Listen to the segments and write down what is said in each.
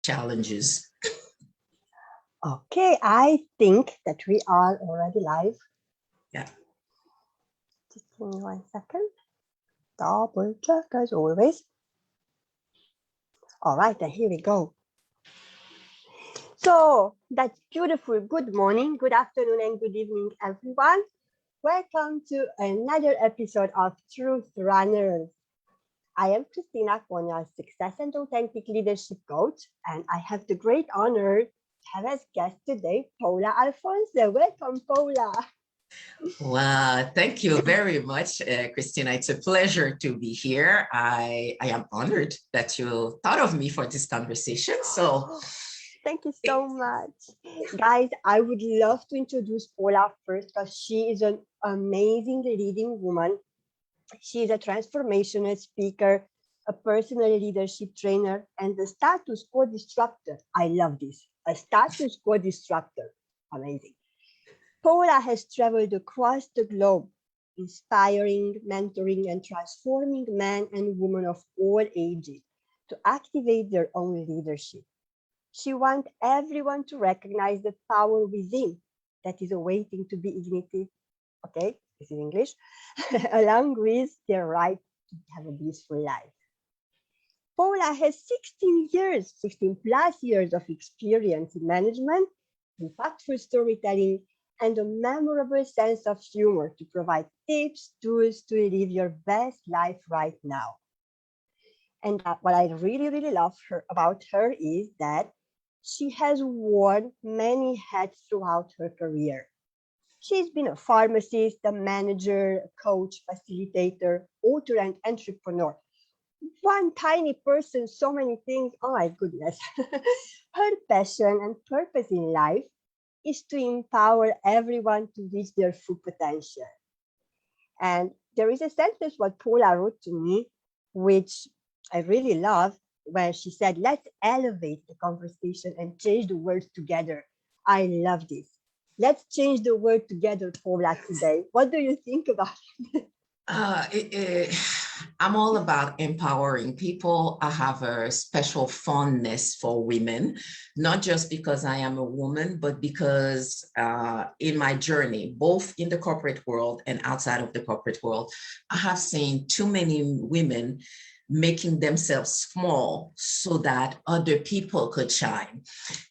challenges. Okay, I think that we are already live. Yeah. Just give me 1 second. Double check as always. All right, then here we go. So that's beautiful. Good morning, good afternoon, and good evening, everyone. Welcome to another episode of Truth Runners. I am Christina Konya, Success and Authentic Leadership Coach, and I have the great honor to have as guest today, Paula Alphonse. Welcome, Paula. Well, thank you very much, Christina. It's a pleasure to be here. I am honored that you thought of me for this conversation. So thank you so much. Guys, I would love to introduce Paula first because she is an amazing leading woman. She is a transformational speaker, a personal leadership trainer, and a status quo disruptor. I love this. A status quo disruptor. Amazing. Paula has traveled across the globe, inspiring, mentoring, and transforming men and women of all ages to activate their own leadership. She wants everyone to recognize the power within that is awaiting to be ignited. Okay, this is English, along with their right to have a blissful life. Paula has 16 plus years of experience in management, impactful storytelling, and a memorable sense of humor to provide tips, tools to live your best life right now. And what I really love about her is that she has worn many hats throughout her career. She's been a pharmacist, a manager, a coach, facilitator, author, and entrepreneur. One tiny person, so many things. Oh my goodness. Her passion and purpose in life is to empower everyone to reach their full potential. And there is a sentence what Paula wrote to me, which I really love, where she said, let's elevate the conversation and change the world together. I love this. Let's change the world together, Paula, today. What do you think about it? I'm all about empowering people. I have a special fondness for women, not just because I am a woman, but because in my journey, both in the corporate world and outside of the corporate world, I have seen too many women making themselves small so that other people could shine.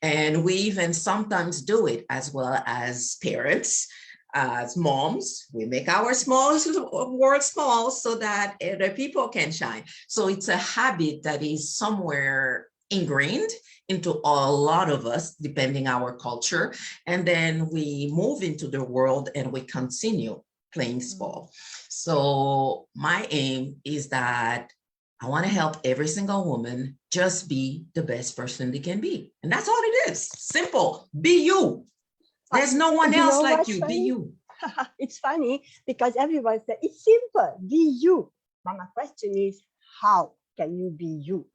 And we even sometimes do it as well as parents. As moms, we make our world small so that other people can shine. So it's a habit that is somewhere ingrained into a lot of us, depending our culture. And then we move into the world and we continue playing small. So my aim is that I want to help every single woman just be the best person they can be. And that's all it is. Simple. Be you. There's no one else like you. Be you. It's funny because everyone said it's simple. Be you. But my question is, how can you be you?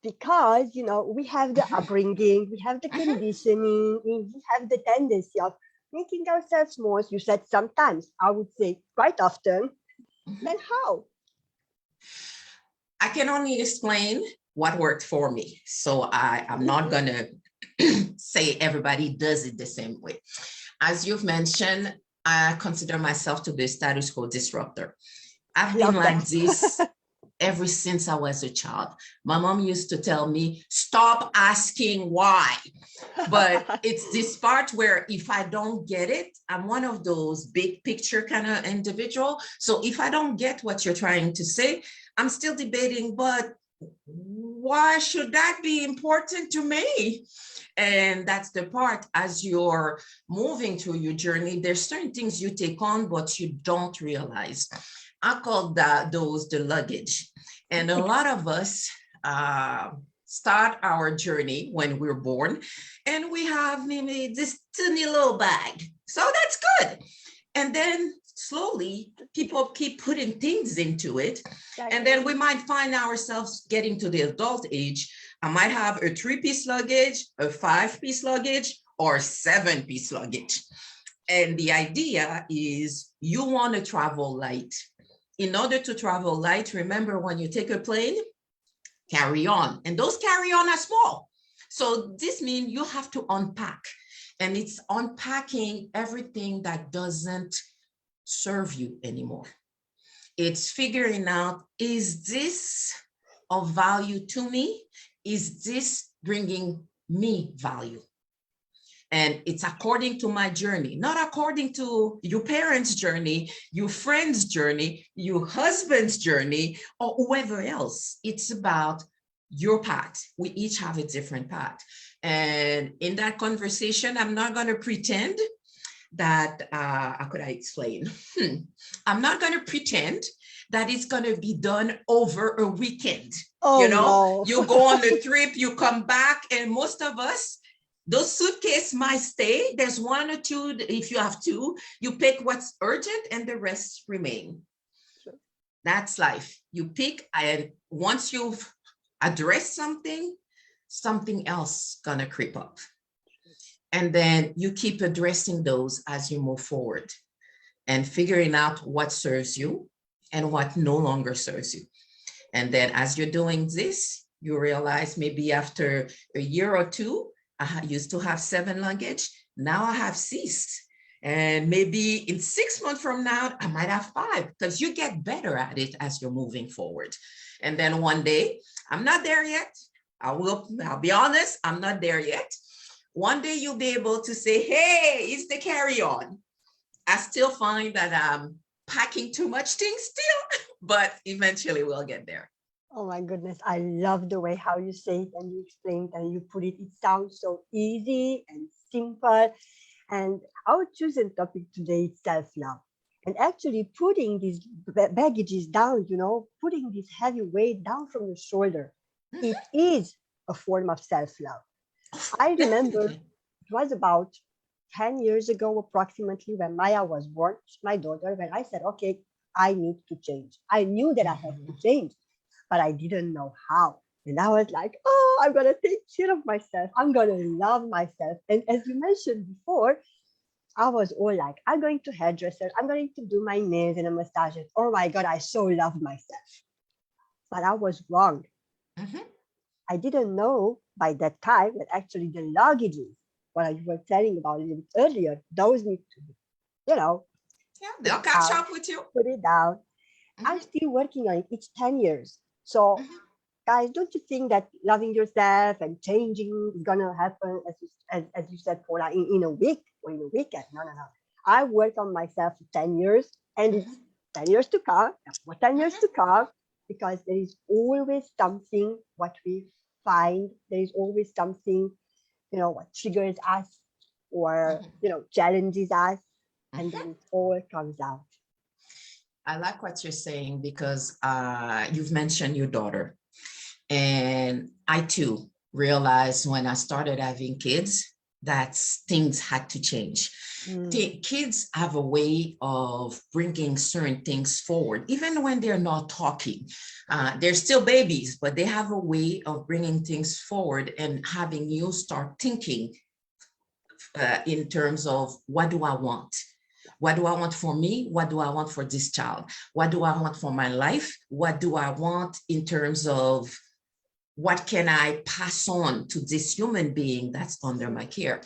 Because, we have the upbringing, we have the conditioning, we have the tendency of making ourselves small. You said sometimes, I would say quite often. Then how? I can only explain what worked for me. So I'm not going to say everybody does it the same way. As you've mentioned, I consider myself to be a status quo disruptor. I've been like this ever since I was a child. My mom used to tell me, stop asking why. But it's this part where if I don't get it, I'm one of those big picture kind of individual. So if I don't get what you're trying to say, I'm still debating, but why should that be important to me? And that's the part, as you're moving through your journey, there's certain things you take on, but you don't realize. I call those the luggage. And a lot of us start our journey when we're born, and we have maybe this tiny little bag. So that's good. And then slowly people keep putting things into it. And then we might find ourselves getting to the adult age. I might have a 3-piece luggage, a 5-piece luggage, or 7-piece luggage. And the idea is you want to travel light. In order to travel light, remember when you take a plane, carry on. And those carry on are small. So this means you have to unpack. And it's unpacking everything that doesn't serve you anymore. It's figuring out, is this of value to me? Is this bringing me value? And it's according to my journey, not according to your parents' journey, your friend's journey, your husband's journey, or whoever else. It's about your path. We each have a different path. And in that conversation, I'm not going to pretend that, how could I explain? I'm not going to pretend that it's going to be done over a weekend. Oh, no. You go on the trip, you come back, and most of us, those suitcases might stay. There's one or two, if you have two, you pick what's urgent and the rest remain. Sure. That's life. You pick, and once you've addressed something else gonna creep up. And then you keep addressing those as you move forward and figuring out what serves you and what no longer serves you. And then as you're doing this, you realize maybe after a year or two, I used to have 7 luggage. Now I have 6. And maybe in 6 months from now, I might have 5, because you get better at it as you're moving forward. And then one day, I'm not there yet. I'll be honest, I'm not there yet. One day you'll be able to say, hey, it's the carry-on. I still find that I'm packing too much things still, but eventually we'll get there. Oh my goodness, I love the way how you say it and you explain it and you put it. It sounds so easy and simple. And our chosen topic today is self-love. And actually putting these baggages down, putting this heavy weight down from your shoulder, it is a form of self-love. I remember it was about 10 years ago, approximately, when Maya was born, my daughter, when I said, okay, I need to change. I knew that I had to change, but I didn't know how. And I was like, oh, I'm going to take care of myself. I'm going to love myself. And as you mentioned before, I was all like, I'm going to hairdresser. I'm going to do my nails and a massage. Oh my God, I so love myself. But I was wrong. Mm-hmm. I didn't know by that time that actually the luggages, what you were telling about a little bit earlier, those need to be, yeah, they'll catch up with you. Put it down. Mm-hmm. I'm still working on it. It's 10 years. So, guys, don't you think that loving yourself and changing is going to happen, as you said, Paula, in a week or in a weekend? No. I worked on myself for 10 years, and it's 10 years to come, more 10 years to come, because there is always something what we find. There is always something, what triggers us or, challenges us, and then it all comes out. I like what you're saying, because you've mentioned your daughter. And I too realized when I started having kids that things had to change. Kids have a way of bringing certain things forward, even when they're not talking. They're still babies, but they have a way of bringing things forward and having you start thinking in terms of, what do I want? What do I want for me? What do I want for this child? What do I want for my life? What do I want in terms of what can I pass on to this human being that's under my care?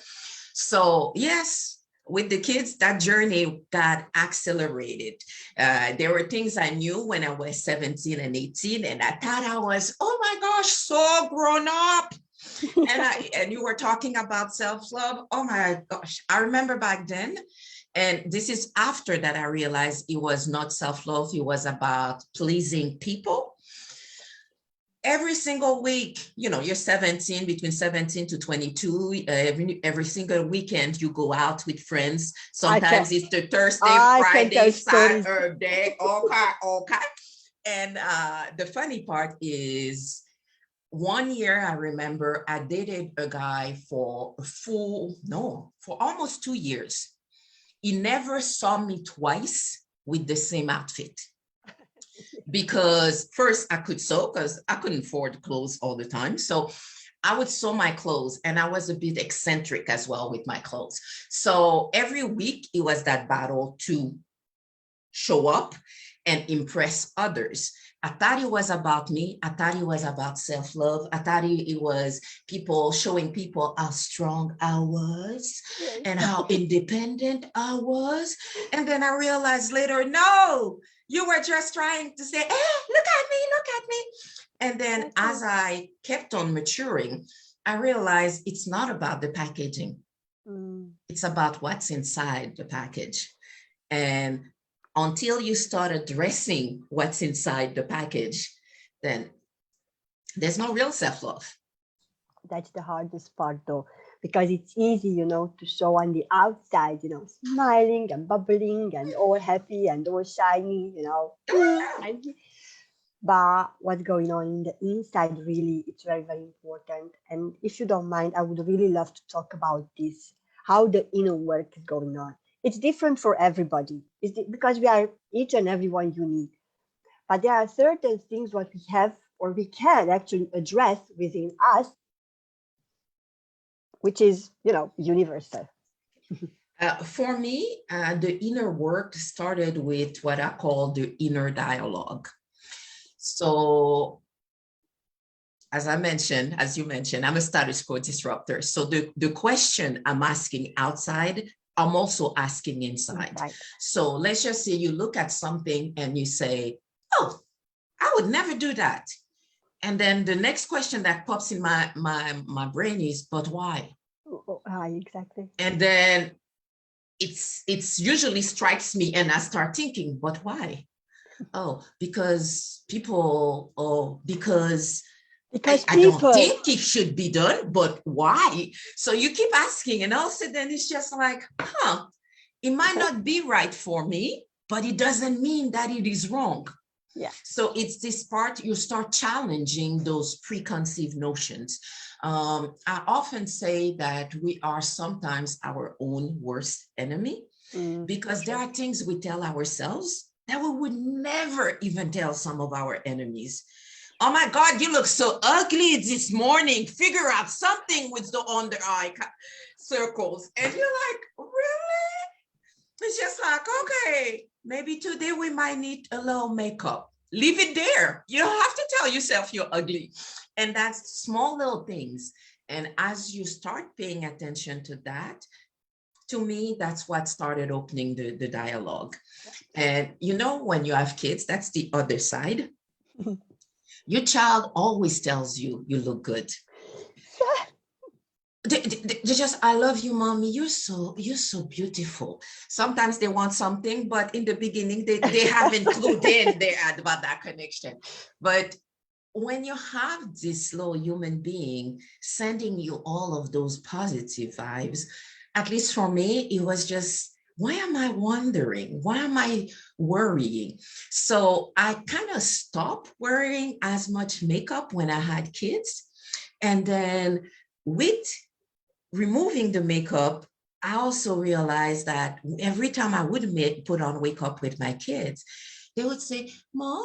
So yes, with the kids, that journey got accelerated. There were things I knew when I was 17 and 18, and I thought I was, oh my gosh, so grown up. And you were talking about self-love. Oh my gosh, I remember back then. And this is after that I realized it was not self-love. It was about pleasing people. Every single week, you're 17, between 17 to 22, every single weekend you go out with friends. Sometimes it's the Thursday, Friday, Saturday, okay. And the funny part is, one year I remember I dated a guy for almost 2 years. He never saw me twice with the same outfit. Because first I could sew, because I couldn't afford clothes all the time. So I would sew my clothes, and I was a bit eccentric as well with my clothes. So every week it was that battle to show up and impress others. I thought it was about me. I thought it was about self-love. I thought it was people showing people how strong I was and how independent I was. And then I realized later, no, you were just trying to say, look at me, look at me. And then as I kept on maturing, I realized it's not about the packaging. It's about what's inside the package. And until you start addressing what's inside the package, then there's no real self-love. That's the hardest part though, because it's easy, to show on the outside, smiling and bubbling and all happy and all shiny, but what's going on in the inside, really, it's very, very important. And if you don't mind, I would really love to talk about this, how the inner work is going on. It's different for everybody. Because we are each and everyone unique. But there are certain things what we have or we can actually address within us, which is, universal. For me, the inner work started with what I call the inner dialogue. So as you mentioned, I'm a status quo disruptor. So the question I'm asking outside, I'm also asking inside. Right. So let's just say you look at something and you say, oh, I would never do that. And then the next question that pops in my brain is, but why? Exactly. And then it's usually strikes me and I start thinking, but why? Oh, because people, because I don't think it should be done, but why? So you keep asking and all of a sudden it's just like, it might not be right for me, but it doesn't mean that it is wrong. Yeah. So it's this part, you start challenging those preconceived notions. I often say that we are sometimes our own worst enemy because there are things we tell ourselves that we would never even tell some of our enemies. Oh my God, you look so ugly this morning. Figure out something with the under eye circles. And you're like, really? It's just like, okay, maybe today we might need a little makeup. Leave it there. You don't have to tell yourself you're ugly. And that's small little things. And as you start paying attention to that, to me, that's what started opening the dialogue. And when you have kids, that's the other side. Your child always tells you look good. They just, I love you, mommy. You're so beautiful. Sometimes they want something, but in the beginning, they haven't clued in there about that connection. But when you have this little human being sending you all of those positive vibes, at least for me, it was just, why am I wondering? Why am I worrying? So I kind of stopped wearing as much makeup when I had kids. And then with removing the makeup, I also realized that every time I would put on makeup with my kids, they would say, Mom,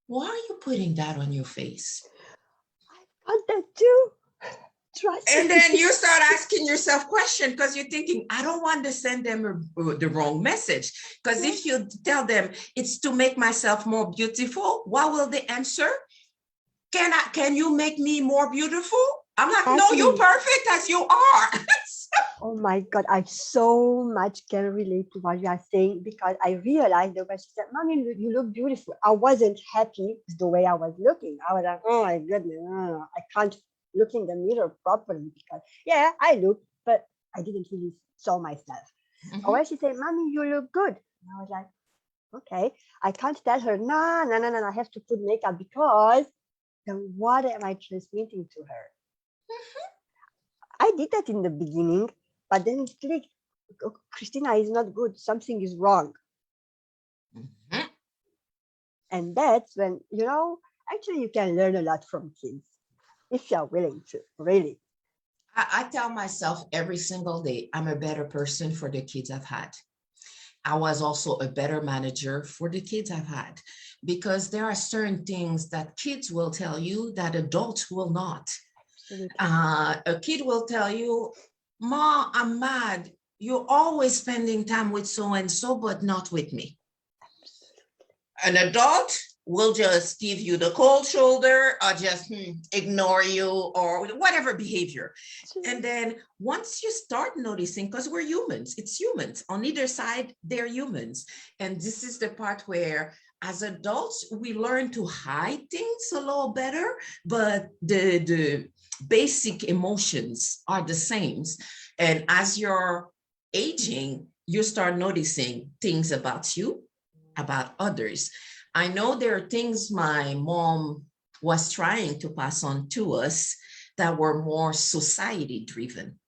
why are you putting that on your face? I got that too. And then you start asking yourself questions because you're thinking, I don't want to send them the wrong message. Because if you tell them it's to make myself more beautiful, what will they answer? Can you make me more beautiful? I'm like, no, you're perfect as you are. Oh my God, I so much can relate to what you are saying because I realized that when she said, Mommy, you look beautiful. I wasn't happy with the way I was looking. I was like, oh my goodness, I can't look in the mirror properly because, yeah, I look, but I didn't really saw myself. Or when she said, Mommy, you look good. And I was like, okay, I can't tell her, no, I have to put makeup because then what am I transmitting to her? I did that in the beginning, but then it clicked. Oh, Christina is not good. Something is wrong. And that's when, actually you can learn a lot from kids if you're willing to, really. I tell myself every single day, I'm a better person for the kids I've had. I was also a better manager for the kids I've had because there are certain things that kids will tell you that adults will not. A kid will tell you, Ma, I'm mad. You're always spending time with so-and-so, but not with me. An adult will just give you the cold shoulder or just ignore you or whatever behavior. And then once you start noticing, because we're humans, it's humans on either side, they're humans. And this is the part where as adults, we learn to hide things a little better, but the basic emotions are the same. And as you're aging, you start noticing things about you, about others. I know there are things my mom was trying to pass on to us that were more society driven.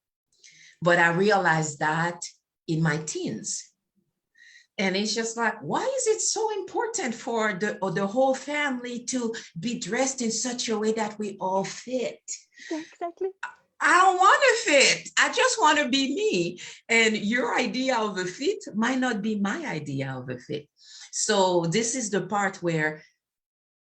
But I realized that in my teens. And it's just like, why is it so important for the whole family to be dressed in such a way that we all fit? Exactly. I don't want to fit. I just want to be me. And your idea of a fit might not be my idea of a fit. So this is the part where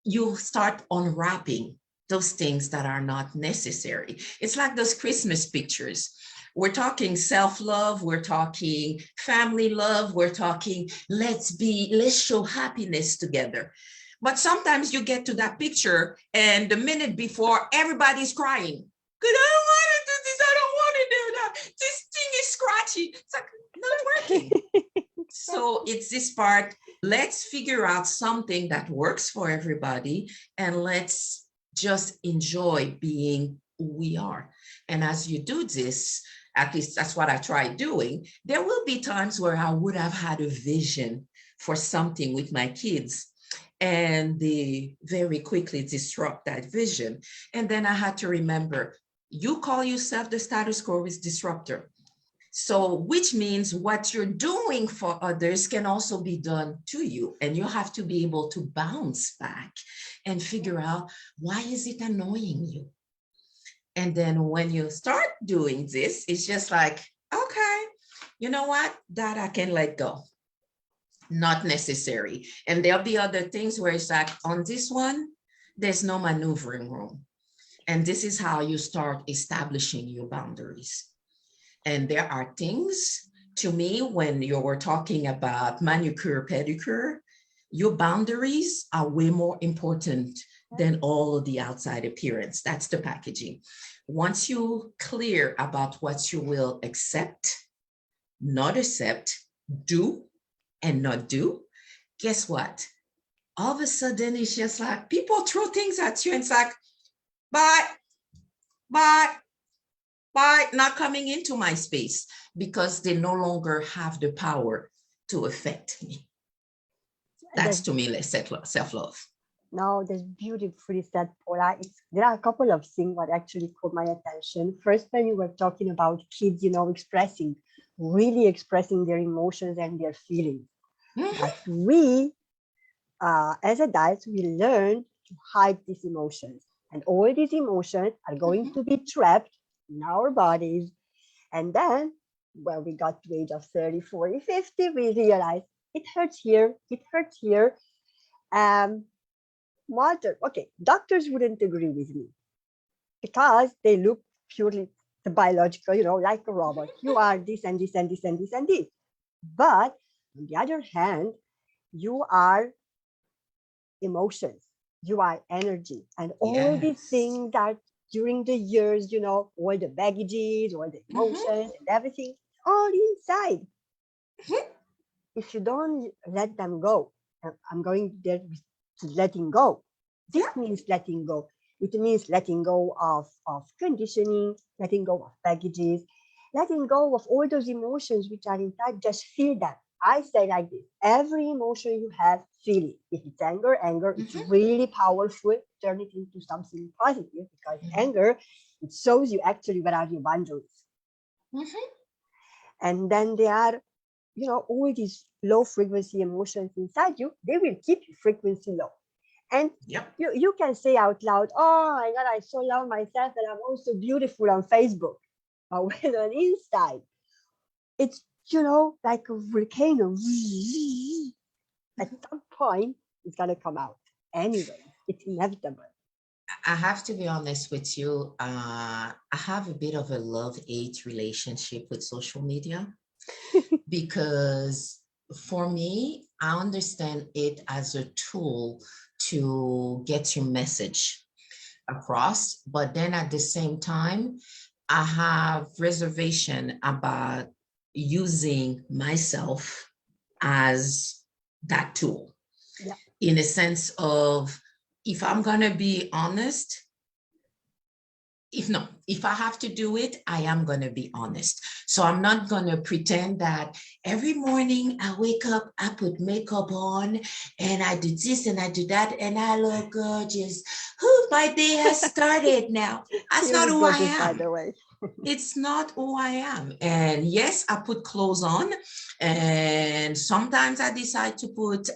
you start unwrapping those things that are not necessary. It's like those Christmas pictures. We're talking self-love, we're talking family love, we're talking let's show happiness together. But sometimes you get to that picture and the minute before everybody's crying. Because I don't want to do this, I don't want to do that. This thing is scratchy. It's like not working. So it's this part. Let's figure out something that works for everybody and let's just enjoy being who we are. And as you do this, at least that's what I try doing, there will be times where I would have had a vision for something with my kids and they very quickly disrupt that vision. And then I had to remember, you call yourself the status quo disruptor. So, which means what you're doing for others can also be done to you. And you have to be able to bounce back and figure out, why is it annoying you? And then when you start doing this, it's just like, okay, you know what? That I can let go. Not necessary. And there'll be other things where it's like, on this one, there's no maneuvering room. And this is how you start establishing your boundaries. And there are things, to me, when you were talking about manicure, pedicure, your boundaries are way more important than all of the outside appearance. That's the packaging. Once you're clear about what you will accept, not accept, do, and not do, guess what? All of a sudden, it's just like people throw things at you and it's like, bye, not coming into my space because they no longer have the power to affect me. That's to me self-love. No, that's beautifully said, Paula. There are a couple of things that actually caught my attention. First, when you were talking about kids, really expressing their emotions and their feelings. Mm-hmm. But we, as adults, we learn to hide these emotions. And all these emotions are going to be trapped in our bodies. And then when we got to the age of 30, 40, 50, we realized it hurts here, it hurts here. Doctors wouldn't agree with me because they look purely the biological, like a robot. You are this and this and this and this and this. But on the other hand, you are emotions, you are energy, and all these things that during the years, all the baggages, all the emotions and everything, all inside. If you don't let them go, I'm going there to letting go. This means letting go. It means letting go of conditioning, letting go of baggages, letting go of all those emotions which are inside. Just feel them. I say like this: every emotion you have, feel it. If it's anger, it's really powerful. Turn it into something positive because anger, it shows you actually what are your boundaries. And then there are, all these low frequency emotions inside you. They will keep your frequency low. And you can say out loud, oh my God, I so love myself and I'm also beautiful on Facebook. But when on inside, it's, like a volcano. At some point, it's going to come out. Anyway, it's inevitable. I have to be honest with you. I have a bit of a love-hate relationship with social media because For me, I understand it as a tool to get your message across, but then at the same time, I have reservation about using myself as that tool, Yeah. in a sense of, if I'm gonna be honest, if I have to do it, I am going to be honest. So I'm not going to pretend that every morning I wake up, I put makeup on, and I do this and I do that, and I look gorgeous. Who, my day has started now. That's You not look who I gorgeous, by am. the way. It's not who I am. And yes, I put clothes on, and sometimes I decide to put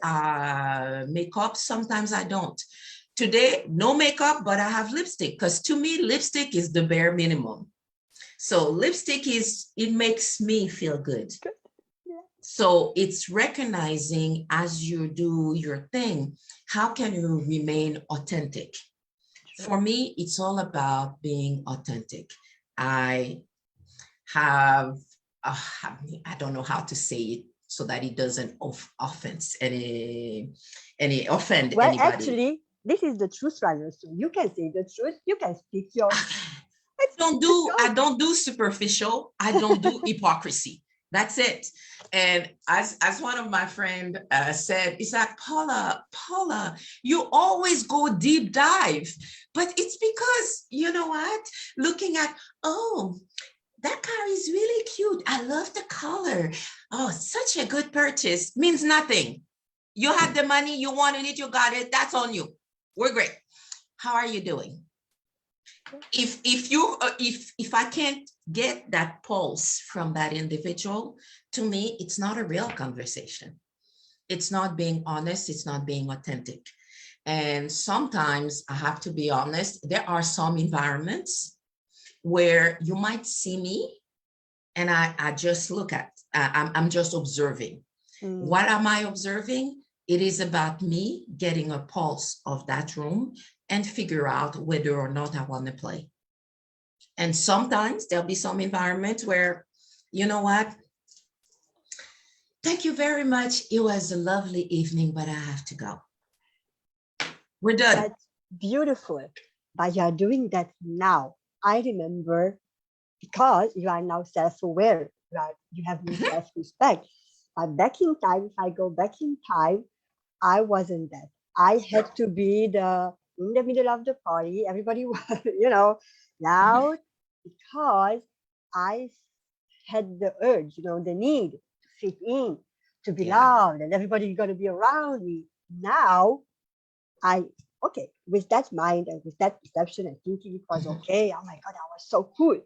makeup, sometimes I don't. Today, no makeup, but I have lipstick, because to me, lipstick is the bare minimum. So lipstick it makes me feel good. Yeah. So it's recognizing, as you do your thing, how can you remain authentic? For me, it's all about being authentic. I have, I don't know how to say it so that it doesn't offense offend Well, anybody. actually, this is the truth, rather. So you can say the truth. You can speak your. Let's I go. don't do superficial. I don't do hypocrisy. That's it. And as one of my friend said, it's like, Paula, you always go deep dive, but it's because, you know what? Looking at, oh, that car is really cute. I love the color. Oh, such a good purchase. Means nothing. You had the money, you wanted it, you got it. That's on you. We're great. How are you doing? If I can't get that pulse from that individual, to me, it's not a real conversation. It's not being honest. It's not being authentic. And sometimes I have to be honest. There are some environments where you might see me and I just look at, I'm just observing. What am I observing? It is about me getting a pulse of that room and figure out whether or not I want to play. And sometimes there'll be some environments where, you know what? Thank you very much. It was a lovely evening, but I have to go. We're done. That's beautiful. But you are doing that now. I remember, because you are now self-aware. You have more self-respect. But back in time, if I go back in time, I wasn't that. I had to be in the middle of the party. Everybody was, loud, because I had the urge, the need to fit in, to be Yeah. loved, and everybody's going to be around me. Now, okay, with that mind and with that perception and thinking it was okay. Oh my God, that was so cool.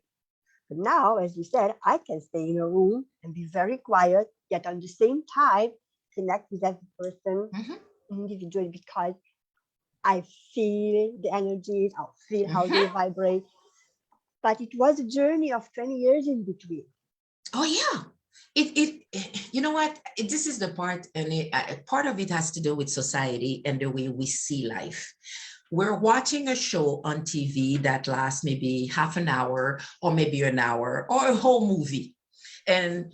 But now, as you said, I can stay in a room and be very quiet, yet at the same time connect with every person individually, because I feel the energies, I feel how they vibrate. But it was a journey of 20 years in between. Oh yeah. You know what? This is the part, and part of it has to do with society and the way we see life. We're watching a show on TV that lasts maybe half an hour or maybe an hour or a whole movie. And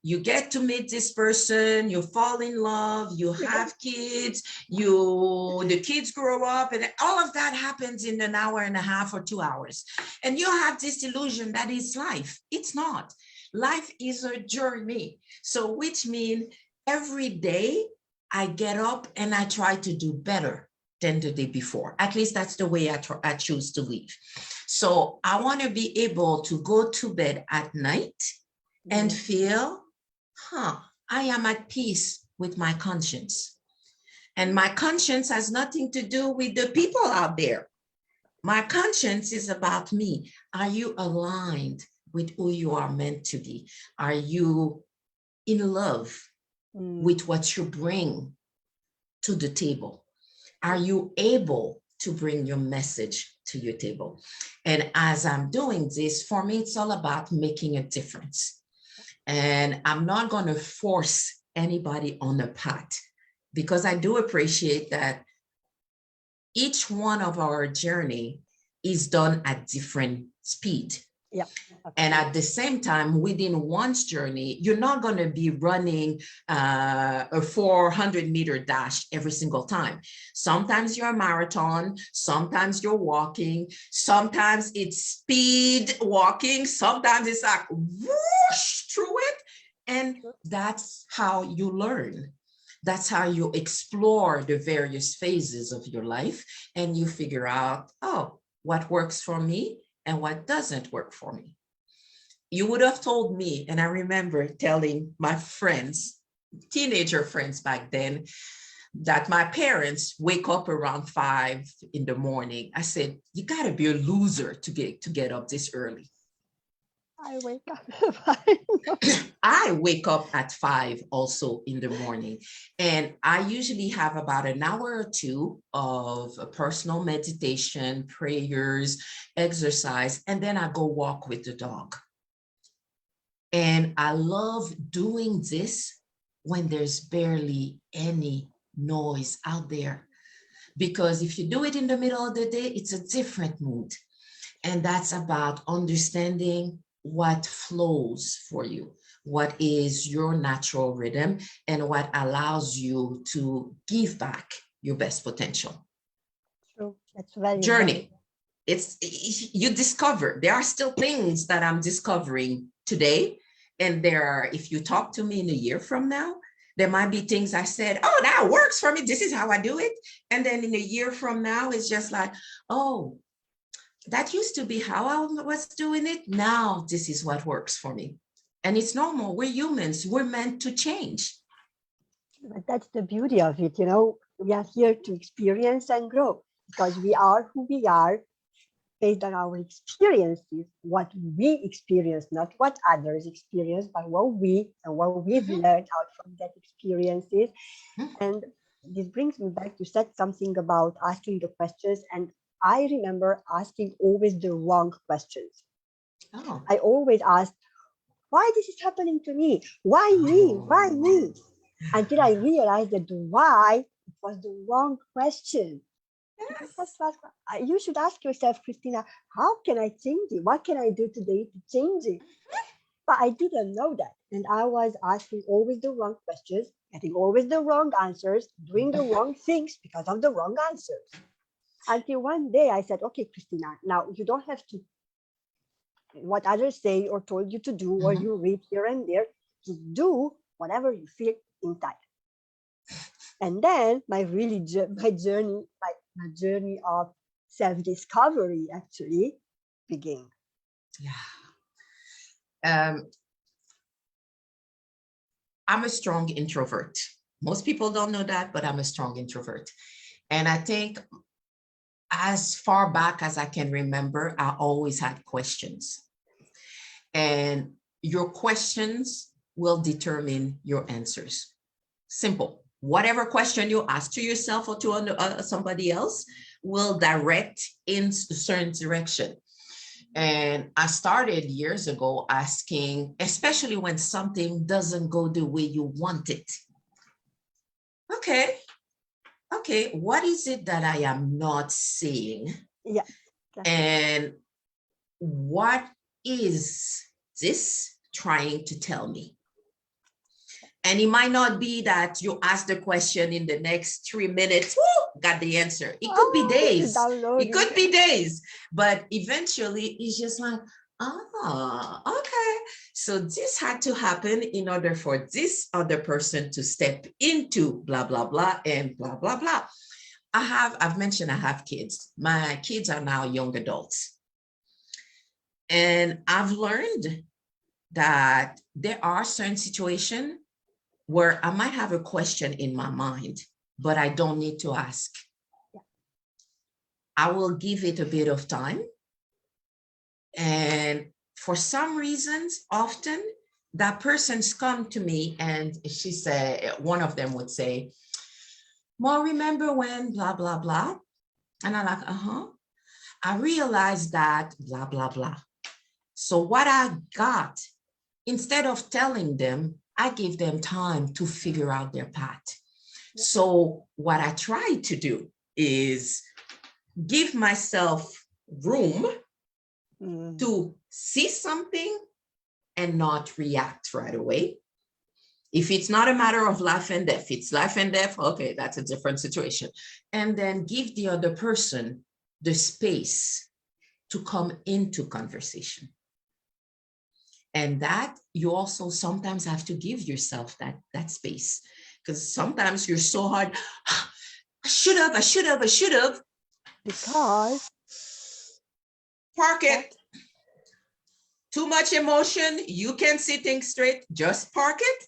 you get to meet this person, you fall in love, you have kids, the kids grow up, and all of that happens in an hour and a half or 2 hours. And you have this illusion that is life. It's not. Life is a journey. So, which means every day I get up and I try to do better than the day before. At least that's the way I choose to live. So I want to be able to go to bed at night and feel, I am at peace with my conscience. And my conscience has nothing to do with the people out there. My conscience is about me. Are you aligned with who you are meant to be? Are you in love with what you bring to the table? Are you able to bring your message to your table? And as I'm doing this, for me, it's all about making a difference. And I'm not going to force anybody on a path, because I do appreciate that each one of our journey is done at different speed. Yeah. And at the same time, within one's journey, you're not going to be running a 400-meter dash every single time. Sometimes you're a marathon, sometimes you're walking, sometimes it's speed walking, sometimes it's like whoosh through it. And that's how you learn. That's how you explore the various phases of your life, and you figure out, oh, what works for me and what doesn't work for me. You would have told me, and I remember telling my friends, teenager friends back then, that my parents wake up around 5 in the morning. I said, you got to be a loser to get up this early. I wake up at 5. I wake up at 5 also in the morning, and I usually have about an hour or two of personal meditation, prayers, exercise, and then I go walk with the dog. And I love doing this when there's barely any noise out there, because if you do it in the middle of the day, it's a different mood. And that's about understanding what flows for you, what is your natural rhythm, and what allows you to give back your best potential. True. That's very Journey. It's you discover. There are still things that I'm discovering today. And there are, if you talk to me in a year from now, there might be things I said, oh, that works for me. This is how I do it. And then in a year from now, it's just like, oh, that used to be how I was doing it. Now this is what works for me. And it's normal. We're humans. We're meant to change. But that's the beauty of it. We are here to experience and grow, because we are who we are based on our experiences, what we experience, not what others experience, but what we've learned out from that experiences. And this brings me back to said something about asking the questions. And I remember asking always the wrong questions. Oh. I always asked, why this is happening to me? Why me? Why me? Until I realized that the why was the wrong question. You should ask yourself, Christina, how can I change it? What can I do today to change it? But I didn't know that. And I was asking always the wrong questions, getting always the wrong answers, doing the wrong things because of the wrong answers. Until one day I said, okay, Christina, now you don't have to what others say or told you to do, or you read here and there. Just do whatever you feel inside. And then my journey of self-discovery actually began. Yeah. I'm a strong introvert. Most people don't know that, but I'm a strong introvert. And I think as far back as I can remember, I always had questions. And your questions will determine your answers. Simple. Whatever question you ask to yourself or to somebody else will direct in a certain direction. And I started years ago asking, especially when something doesn't go the way you want it. Okay, what is it that I am not seeing? Yeah. And what is this trying to tell me? And it might not be that you ask the question in the next 3 minutes, whoo, got the answer. It could be days. It could be days. But eventually it's just like, okay. So this had to happen in order for this other person to step into blah, blah, blah, and blah, blah, blah. I've mentioned I have kids. My kids are now young adults. And I've learned that there are certain situations where I might have a question in my mind, but I don't need to ask. I will give it a bit of time. And for some reasons, often that person's come to me and she said, one of them would say, well, remember when blah, blah, blah. And I'm like, I realized that blah, blah, blah. So what I got, instead of telling them, I gave them time to figure out their path. So what I try to do is give myself room to see something and not react right away. If it's not a matter of life and death, it's life and death, okay, that's a different situation. And then give the other person the space to come into conversation. And that you also sometimes have to give yourself that space, because sometimes you're so hard. I should have. Because park it. Too much emotion, you can't see things straight, just park it.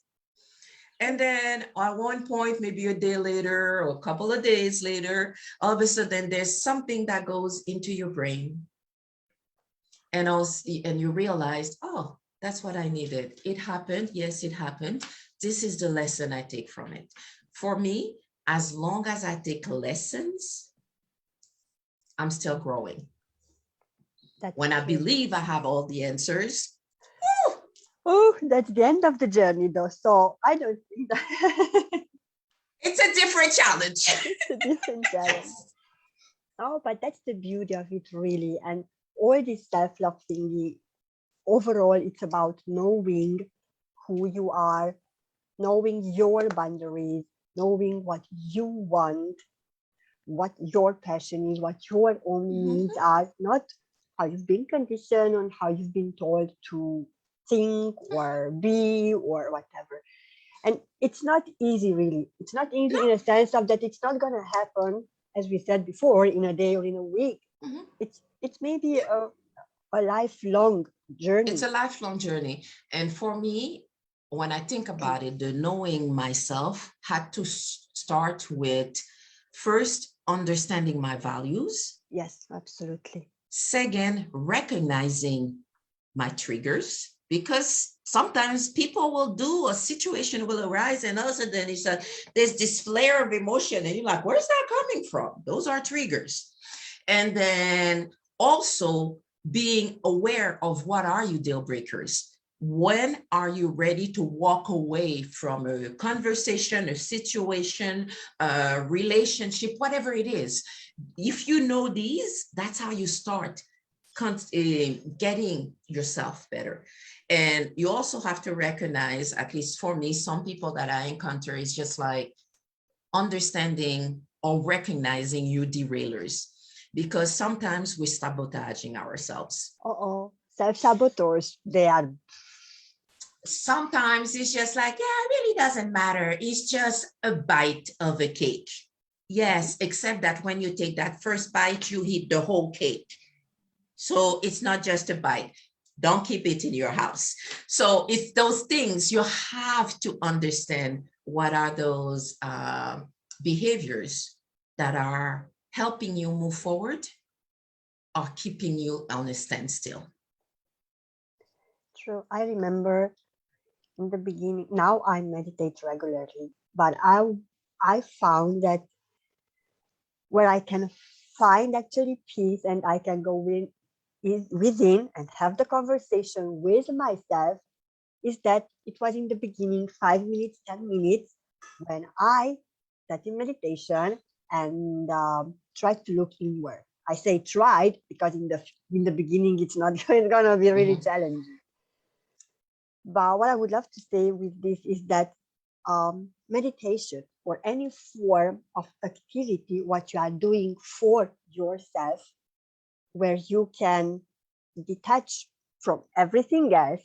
And then at one point, maybe a day later or a couple of days later, all of a sudden there's something that goes into your brain. And you realized, oh, that's what I needed. It happened. Yes, it happened. This is the lesson I take from it. For me, as long as I take lessons, I'm still growing. When I believe I have all the answers, oh, that's the end of the journey, though. So I don't think that it's a different challenge. It's a different challenge. Oh, but that's the beauty of it, really. And all this self-love thingy, overall, it's about knowing who you are, knowing your boundaries, knowing what you want, what your passion is, what your own needs are, not how you've been conditioned and how you've been told to think or be or whatever. And it's not easy, really. It's not easy in a sense of that it's not going to happen, as we said before, in a day or in a week. It's maybe a lifelong journey. It's a lifelong journey. And for me, when I think about it, the knowing myself had to start with first understanding my values. Yes, absolutely. Second, recognizing my triggers, because sometimes people will do, a situation will arise and all of a sudden there's this flare of emotion and you're like, where's that coming from? Those are triggers. And then also being aware of what are your deal breakers. When are you ready to walk away from a conversation, a situation, a relationship, whatever it is? If you know these, that's how you start getting yourself better. And you also have to recognize, at least for me, some people that I encounter is just like understanding or recognizing your derailers, because sometimes we're sabotaging ourselves. Self-saboteurs, they are. Sometimes it's just like, yeah, it really doesn't matter. It's just a bite of a cake. Yes, except that when you take that first bite, you eat the whole cake. So it's not just a bite. Don't keep it in your house. So it's those things you have to understand. What are those behaviors that are helping you move forward or keeping you on a standstill? True. I remember in the beginning, now I meditate regularly, but I found that where I can find actually peace and I can go within and have the conversation with myself is that it was in the beginning 5 minutes, 10 minutes when I sat in meditation and tried to look inward. I say tried because in the beginning it's not it's gonna be really challenging. But what I would love to say with this is that meditation or any form of activity, what you are doing for yourself, where you can detach from everything else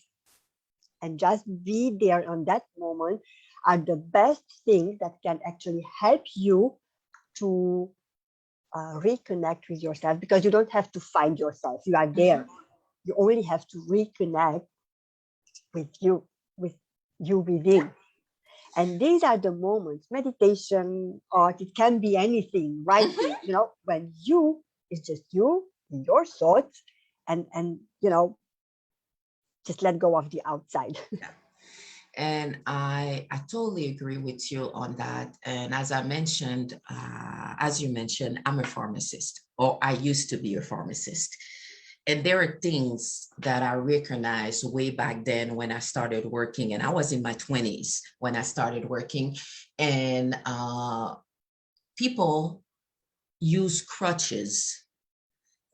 and just be there on that moment, are the best things that can actually help you to reconnect with yourself, because you don't have to find yourself. You are there. You only have to reconnect with you within. And these are the moments, meditation, art, it can be anything, right? When it's just you, your thoughts, and just let go of the outside. Yeah. And I totally agree with you on that. And as I mentioned, as you mentioned, I'm a pharmacist, or I used to be a pharmacist. And there are things that I recognized way back then when I started working, and I was in my 20s when I started working, and people use crutches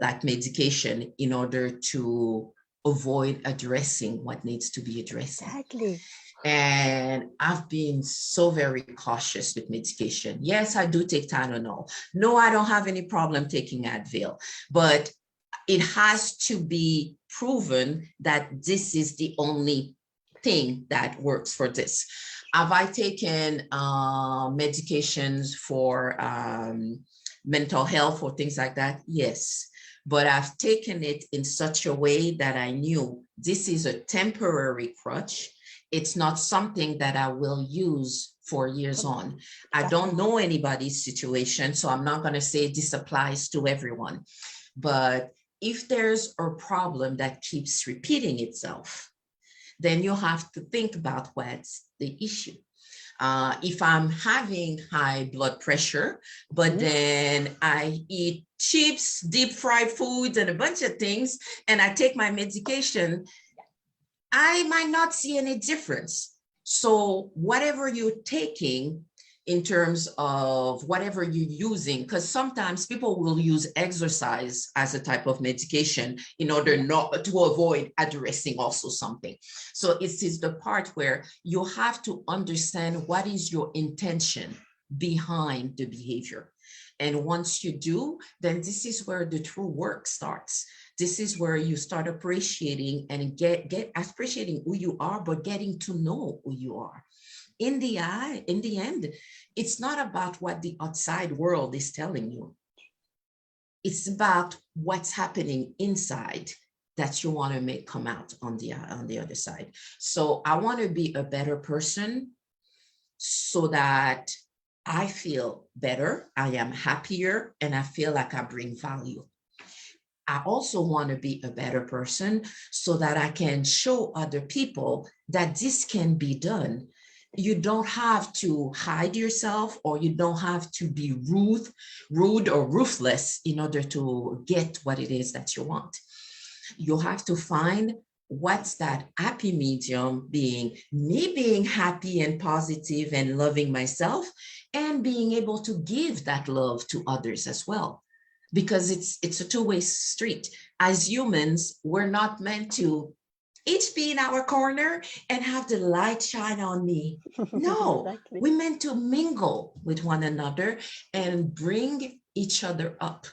like medication in order to avoid addressing what needs to be addressed. Exactly. And I've been so very cautious with medication. Yes, I do take Tylenol. No, I don't have any problem taking Advil, but it has to be proven that this is the only thing that works for this. Have I taken medications for mental health or things like that? Yes. But I've taken it in such a way that I knew this is a temporary crutch. It's not something that I will use for years on. I don't know anybody's situation, so I'm not going to say this applies to everyone. But if there's a problem that keeps repeating itself, then you have to think about what's the issue. If I'm having high blood pressure, but then I eat chips, deep fried foods, and a bunch of things, and I take my medication, I might not see any difference. So whatever you're taking in terms of whatever you're using, because sometimes people will use exercise as a type of medication in order not to avoid addressing also something. So it is the part where you have to understand what is your intention behind the behavior. And once you do, then this is where the true work starts. This is where you start appreciating and get appreciating who you are, but getting to know who you are. In the end, it's not about what the outside world is telling you. It's about what's happening inside that you want to make come out on the other side. So I want to be a better person so that I feel better, I am happier, and I feel like I bring value. I also want to be a better person so that I can show other people that this can be done. You don't have to hide yourself, or you don't have to be rude or ruthless in order to get what it is that you want. You have to find what's that happy medium, being me being happy and positive and loving myself, and being able to give that love to others as well. Because it's a two-way street. As humans, we're not meant to each be in our corner and have the light shine on me. No, exactly. We're meant to mingle with one another and bring each other up.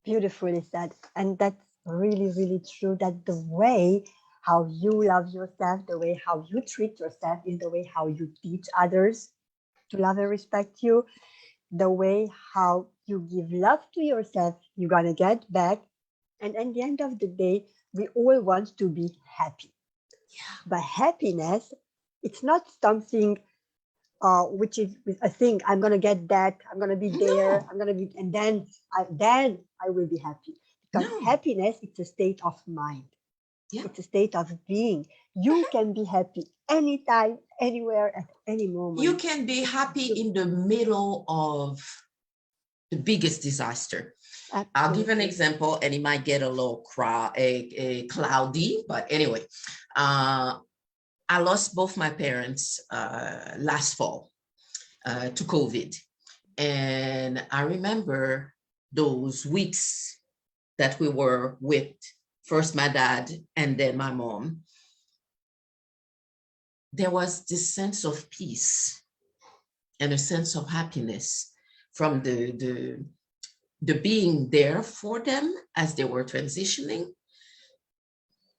Beautifully said. And that's really, really true, that the way how you love yourself, the way how you treat yourself is the way how you teach others to love and respect you. The way how you give love to yourself, you're going to get back. And at the end of the day, we all want to be happy. Yeah. But happiness, it's not something which is a thing. I'm going to get that. I'm going to be there. No. I'm going to be, and then I will be happy. Because happiness, it's a state of mind. Yeah. It's a state of being. You can be happy anytime, anywhere, at any moment. You can be happy in the middle of the biggest disaster. Absolutely. I'll give an example, and it might get a little cloudy, but anyway, I lost both my parents last fall to COVID. And I remember those weeks that we were with first my dad and then my mom. There was this sense of peace and a sense of happiness from the being there for them as they were transitioning.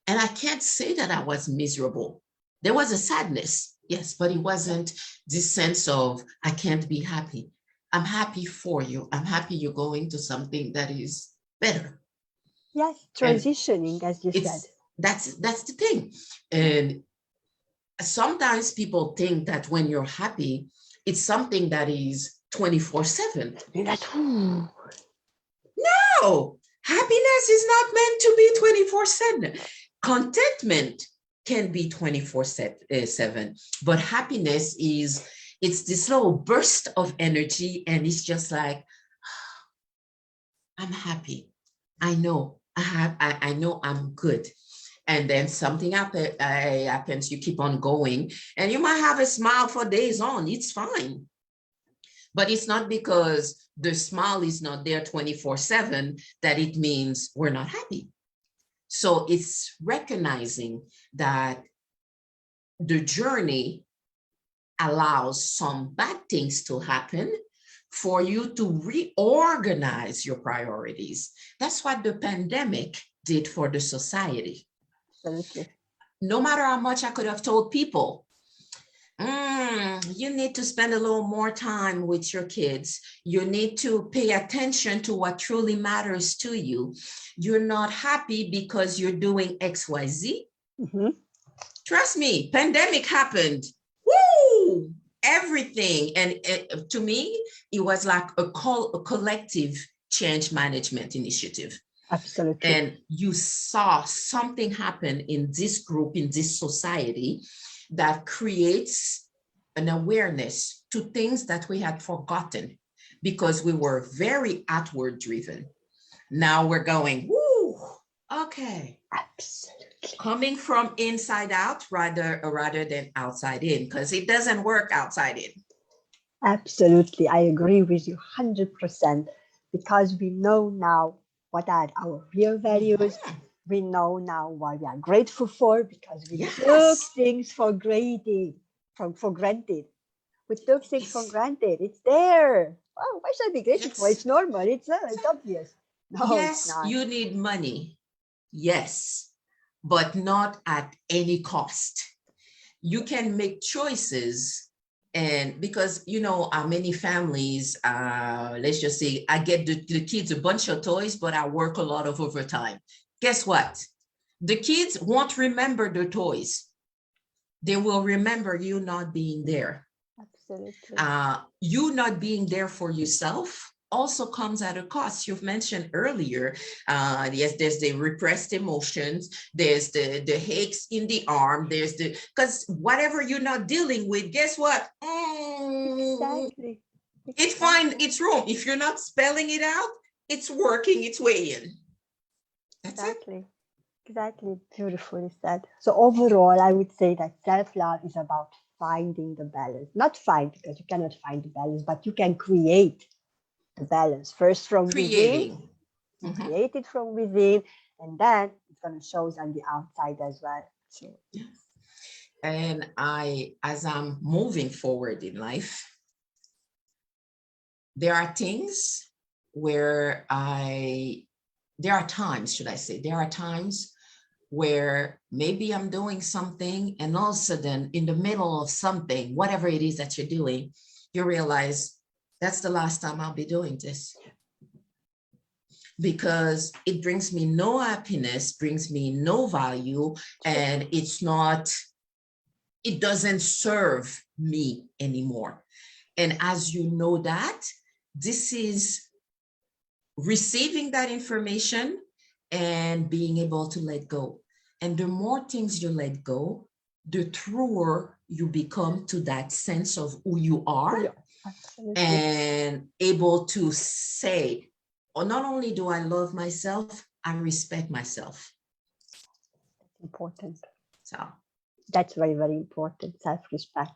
And I can't say that I was miserable. There was a sadness, yes, but it wasn't this sense of I can't be happy. I'm happy for you. I'm happy you're going to something that is better. Yes, transitioning, as you said. That's the thing. And sometimes people think that when you're happy, it's something that is 24/7. No, happiness is not meant to be 24/7. Contentment can be 24/7, but happiness it's this little burst of energy, and it's just like, I'm happy. I know I know I'm good. And then something happens, you keep on going, and you might have a smile for days on, it's fine. But it's not because the smile is not there 24/7 that it means we're not happy. So it's recognizing that the journey allows some bad things to happen for you to reorganize your priorities. That's what the pandemic did for the society. Absolutely. No matter how much I could have told people, you need to spend a little more time with your kids. You need to pay attention to what truly matters to you. You're not happy because you're doing XYZ. Mm-hmm. Trust me, pandemic happened. Woo! Everything. And to me, it was like a collective change management initiative. Absolutely. And you saw something happen in this group, in this society, that creates an awareness to things that we had forgotten because we were very outward driven. Now we're going, woo, okay. Absolutely. Coming from inside out rather than outside in, because it doesn't work outside in. Absolutely. I agree with you 100% because we know now what are our real values. We know now what we are grateful for because we took things for granted. We took things for granted. It's there. Oh, why should I be grateful for? It's normal. It's obvious. No, yes, it's not. You need money. Yes, but not at any cost. You can make choices. And because, many families, let's just say I get the kids a bunch of toys, but I work a lot of overtime. Guess what? The kids won't remember the toys. They will remember you not being there. Absolutely. You not being there for yourself also comes at a cost. You've mentioned earlier, yes, there's the repressed emotions, there's the aches in the arm, because whatever you're not dealing with, guess what? Exactly. It's fine, it's wrong. If you're not spelling it out, it's working its way in. That's exactly. Exactly. Beautifully said. So overall, I would say that self-love is about finding the balance. Not find, because you cannot find the balance, but you can create the balance first from within. Mm-hmm. Create it from within, and then it's going to show on the outside as well. So, and as I'm moving forward in life, there are things where there are times where maybe I'm doing something and all of a sudden in the middle of something, whatever it is that you're doing, you realize that's the last time I'll be doing this. Because it brings me no happiness, brings me no value, and it doesn't serve me anymore. And as you know that, this is receiving that information and being able to let go. And the more things you let go, the truer you become to that sense of who you are, and able to say, oh, not only do I love myself, I respect myself. That's important. So that's very, very important, self-respect.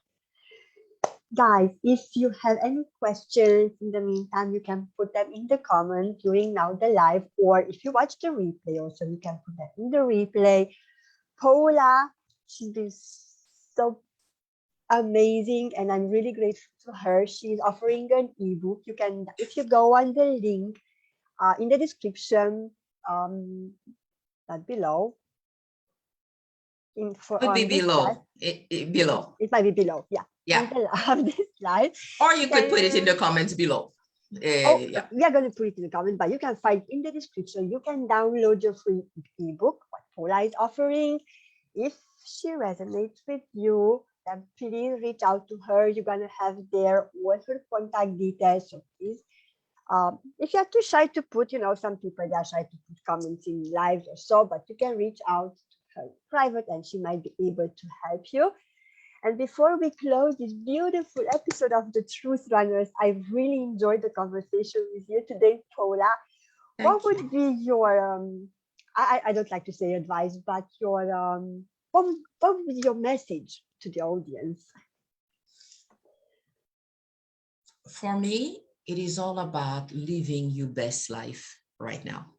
Guys, if you have any questions in the meantime, you can put them in the comment during now the live, or if you watch the replay also, you can put that in the replay. Paula, she's been so amazing, and I'm really grateful to her. She's offering an ebook. You can, if you go on the link in the description, that below. Could be below. Below. It might be below. Yeah. Yeah. On this slide. Or you could put it in the comments below. Yeah. We are going to put it in the comment, but you can find in the description. You can download your free ebook, what Paula is offering. If she resonates with you, then please reach out to her. You're going to have there all her contact details. So please, if you're too shy to put, some people they are shy to put comments in lives or so, but you can reach out to her private and she might be able to help you. And before we close this beautiful episode of the Truth Runners, I really enjoyed the conversation with you today, Paula. What would be your, I don't like to say advice, but your, what would be your message to the audience? For me, it is all about living your best life right now.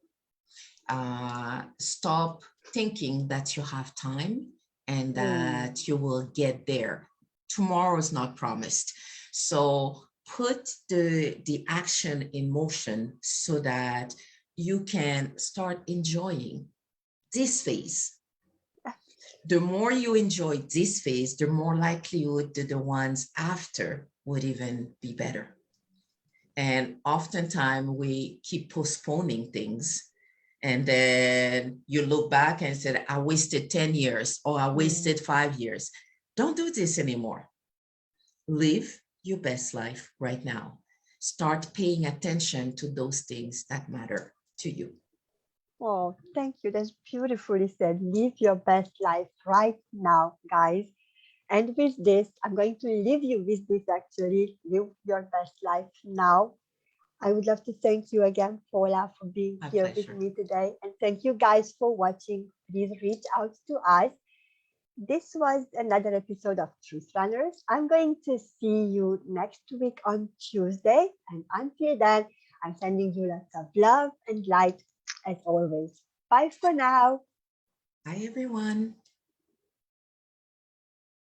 Stop thinking that you have time and Mm. that you will get there. Tomorrow is not promised. So put the action in motion so that you can start enjoying this phase. The more you enjoy this phase, the more likelihood that the ones after would even be better. And oftentimes we keep postponing things. And then you look back and said, I wasted 10 years or I Mm. wasted 5 years. Don't do this anymore. Live your best life right now. Start paying attention to those things that matter to you. Oh, thank you. That's beautifully said. Live your best life right now, guys. And with this, I'm going to leave you with this actually. Live your best life now. I would love to thank you again, Paula, for being My here with pleasure. me today. And thank you guys for watching. Please reach out to us. This was another episode of Truth Runners. I'm going to see you next week on Tuesday. And until then, I'm sending you lots of love and light as always. Bye for now. Bye, everyone.